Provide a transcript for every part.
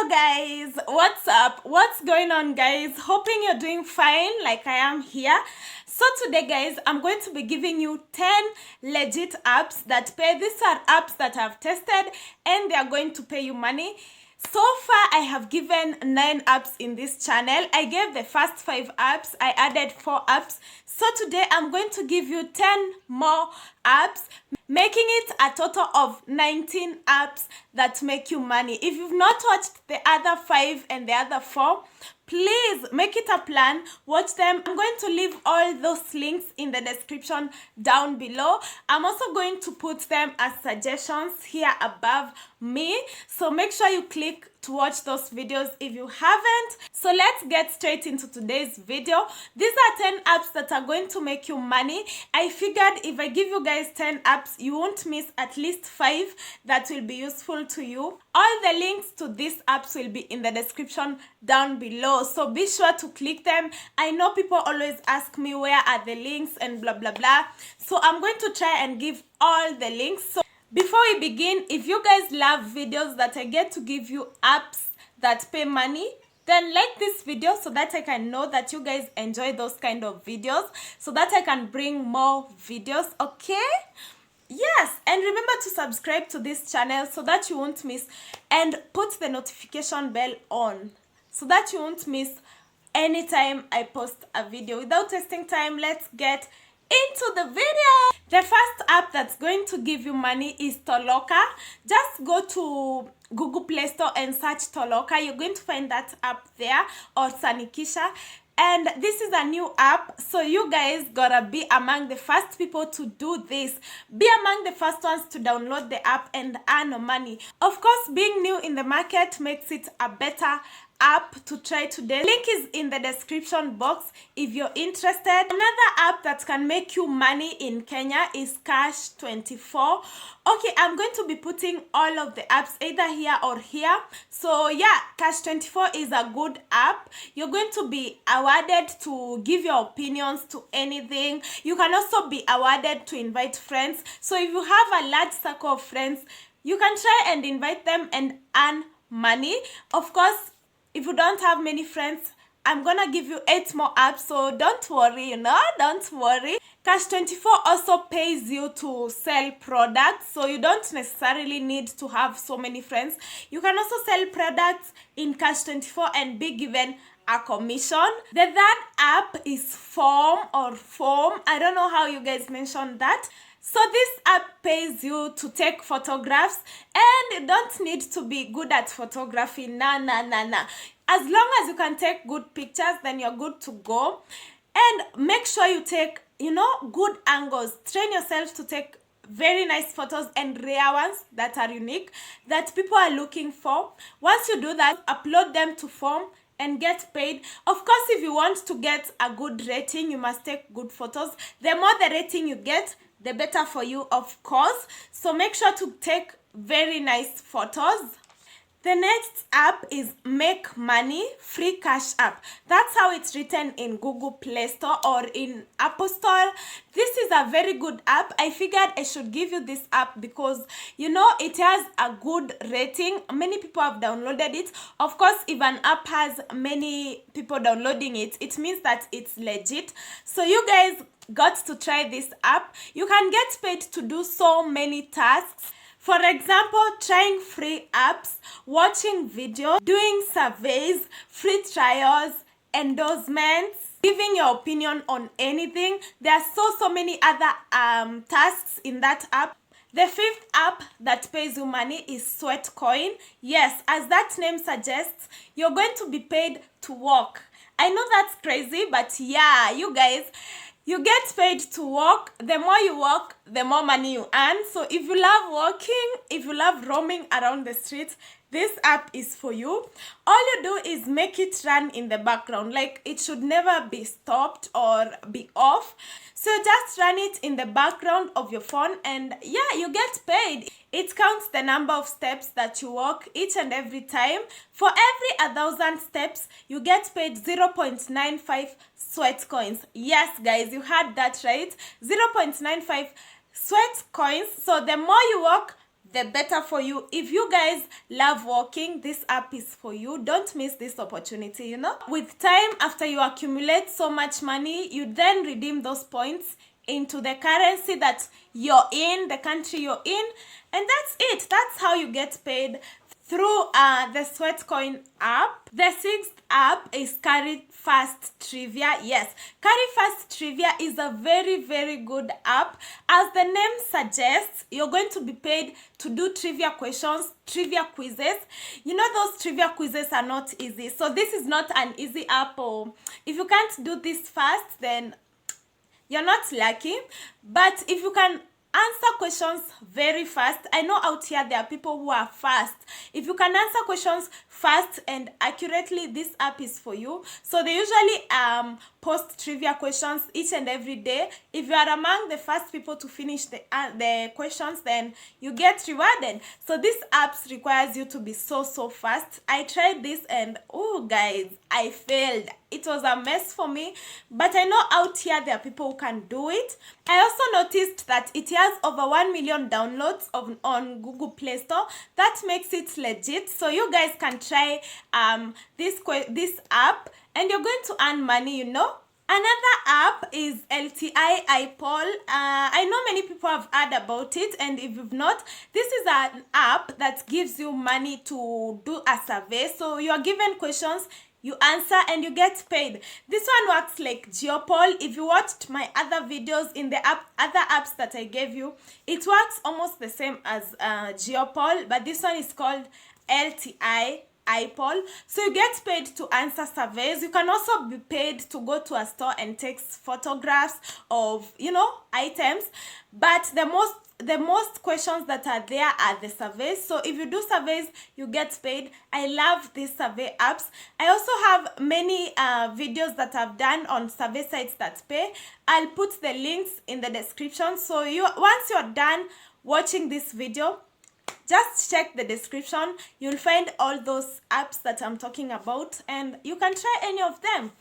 Hello guys, what's up? What's going on guys? Hoping you're doing fine like I am here. So today guys, I'm going to be giving you 10 legit apps that pay. These are apps that I've tested and they are going to pay you money. So far, I have given 9 apps in this channel. I gave the first 5 apps. I added 4 apps. So today, I'm going to give you 10 more apps, making it a total of 19 apps that make you money. If you've not watched the other 5 and the other 4, please make it a plan, watch them. I'm going to leave all those links in the description down below. I'm also going to put them as suggestions here above me, so make sure you click to watch those videos if you haven't. So let's get straight into today's video. These are 10 apps that are going to make you money. I figured if I give you guys 10 apps, you won't miss at least 5 that will be useful to you. All the links to these apps will be in the description down below, so be sure to click them. I know people always ask me where are the links and blah blah blah, so I'm going to try and give all the links. So before we begin, if you guys love videos that I get to give you apps that pay money, then like this video so that I can know that you guys enjoy those kind of videos, so that I can bring more videos, okay? Yes, and remember to subscribe to this channel so that you won't miss, and put the notification bell on so that you won't miss anytime I post a video. Without wasting time, let's get into the video. The first app that's going to give you money is Toloka. Just go to Google Play Store and search Toloka. You're going to find that app there, or Sanikisha. And this is a new app, so you guys gotta be among the first people to do this. Be among the first ones to download the app and earn money. Of course, being new in the market makes it a better app to try today. Link is in the description box if you're interested. Another app that can make you money in Kenya is Cash24. Okay, I'm going to be putting all of the apps either here or here. So yeah, Cash24 is a good app. You're going to be awarded to give your opinions to anything. You can also be awarded to invite friends. So if you have a large circle of friends, you can try and invite them and earn money. Of course, if you don't have many friends, I'm gonna give you 8 more apps, so don't worry, don't worry. Cash24 also pays you to sell products, so you don't necessarily need to have so many friends. You can also sell products in Cash24 and be given a commission. The third app is Form. I don't know how you guys mentioned that. So this app pays you to take photographs, and you don't need to be good at photography. Nah. As long as you can take good pictures, then you're good to go. And make sure you take, good angles. Train yourself to take very nice photos and rare ones that are unique, that people are looking for. Once you do that, upload them to Form and get paid. Of course, if you want to get a good rating, you must take good photos. The more the rating you get, the better for you, of course. So make sure to take very nice photos. The next app is Make Money Free Cash App. That's how it's written in Google Play Store or in Apple Store. This is a very good app. I figured I should give you this app because, it has a good rating. Many people have downloaded it. Of course, if an app has many people downloading it, it means that it's legit. So you guys got to try this app. You can get paid to do so many tasks. For example, trying free apps, watching videos, doing surveys, free trials, endorsements, giving your opinion on anything. There are so many other tasks in that app. The fifth app that pays you money is Sweatcoin. Yes, as that name suggests, you're going to be paid to work. I know that's crazy, but yeah, you guys, you get paid to work. The more you work, the more money you earn. So if you love working, if you love roaming around the streets, this app is for you. All you do is make it run in the background. Like, it should never be stopped or be off. So just run it in the background of your phone and yeah, you get paid. It counts the number of steps that you walk each and every time. For every 1,000 steps, you get paid 0.95 sweat coins. Yes, guys, you heard that right. 0.95 sweat coins. So the more you walk, the better for you. If you guys love walking, this app is for you. Don't miss this opportunity, you know. With time, after you accumulate so much money, you then redeem those points into the currency that you're in, the country you're in, and that's it. That's how you get paid through the Sweatcoin app. The sixth app is Carifast Trivia. Yes, Carifast Trivia is a very, very good app. As the name suggests, you're going to be paid to do trivia questions, trivia quizzes. You know, those trivia quizzes are not easy. So this is not an easy app. Or if you can't do this fast, then you're not lucky. But if you can answer questions very fast, I know out here there are people who are fast. If you can answer questions fast and accurately, this app is for you. So they usually post trivia questions each and every day. If you are among the first people to finish the questions, then you get rewarded. So this app requires you to be so fast. I tried this and oh guys, I failed. It was a mess for me, but I know out here there are people who can do it. I also noticed that it has over 1 million downloads on Google Play Store. That makes it legit. So you guys can try this app and you're going to earn money, you know. Another app is LTI iPoll. I know many people have heard about it, and if you've not, this is an app that gives you money to do a survey. So you are given questions, you answer, and you get paid. This one works like Geopoll. If you watched my other videos in the other apps that I gave you, it works almost the same as Geopoll, but this one is called LTI iPoll. So you get paid to answer surveys. You can also be paid to go to a store and take photographs of, you know, items. But the most questions that are there are the surveys. So if you do surveys, you get paid. I love these survey apps. I also have many videos that I've done on survey sites that pay. I'll put the links in the description. So once you're done watching this video, just check the description. You'll find all those apps that I'm talking about, and you can try any of them.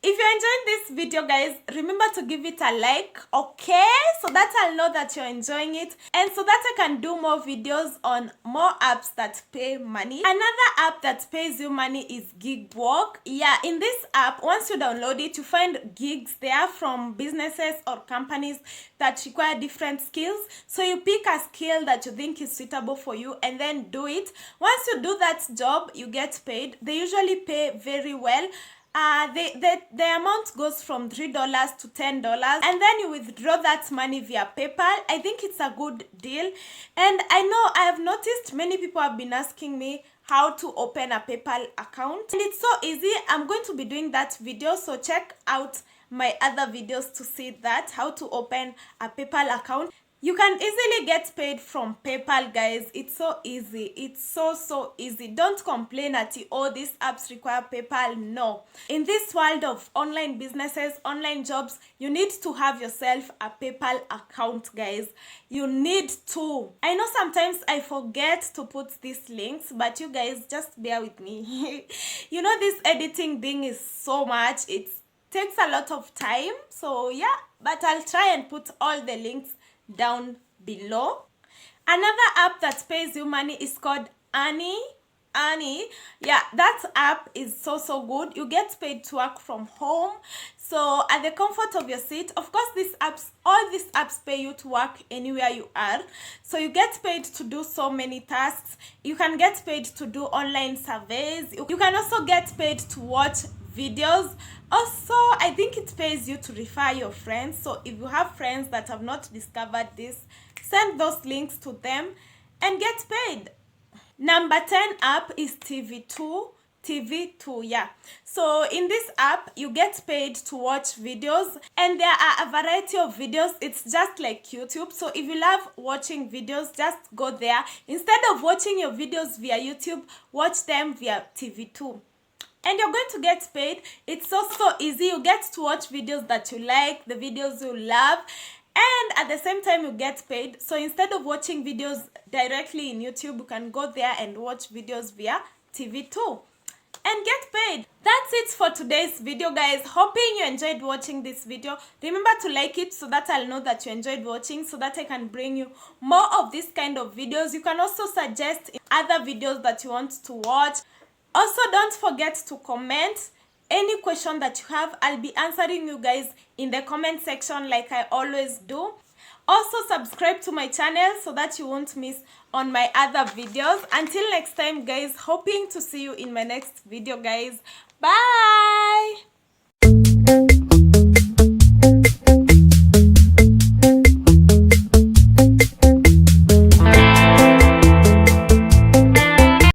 If you're enjoying this video, guys, remember to give it a like, okay? So that I'll know that you're enjoying it, and so that I can do more videos on more apps that pay money. Another app that pays you money is Gigwork. Yeah, in this app, once you download it, you find gigs there from businesses or companies that require different skills. So you pick a skill that you think is suitable for you and then do it. Once you do that job, you get paid. They usually pay very well. The amount goes from $3 to $10, and then you withdraw that money via PayPal. I think it's a good deal, and I know I have noticed many people have been asking me how to open a PayPal account, and it's so easy. I'm going to be doing that video, so check out my other videos to see that, how to open a PayPal account. You can easily get paid from PayPal, guys. It's so easy. It's so easy. Don't complain that, oh, these apps require PayPal. No. In this world of online businesses, online jobs, you need to have yourself a PayPal account, guys. You need to. I know sometimes I forget to put these links, but you guys just bear with me. You know, this editing thing is so much. It takes a lot of time. So yeah, but I'll try and put all the links down below. Another app that pays you money is called Annie. Yeah, that app is so good. You get paid to work from home, so at the comfort of your seat. Of course, all these apps pay you to work anywhere you are, so you get paid to do so many tasks. You can get paid to do online surveys. You can also get paid to watch videos. Also, I think it pays you to refer your friends. So if you have friends that have not discovered this, send those links to them and get paid. Number 10 app is TV2. Yeah. So in this app, you get paid to watch videos, and there are a variety of videos. It's just like YouTube. So if you love watching videos, just go there. Instead of watching your videos via YouTube, watch them via TV2. And you're going to get paid. It's so easy. You get to watch videos that you like, the videos you love, and at the same time you get paid. So instead of watching videos directly in YouTube, you can go there and watch videos via TV2. and get paid. That's it for today's video, guys. Hoping you enjoyed watching this video. Remember to like it so that I'll know that you enjoyed watching, so that I can bring you more of this kind of videos. You can also suggest other videos that you want to watch. Also, don't forget to comment any question that you have. I'll be answering you guys in the comment section like I always do. Also, subscribe to my channel so that you won't miss on my other videos. Until next time, guys, hoping to see you in my next video, guys. Bye!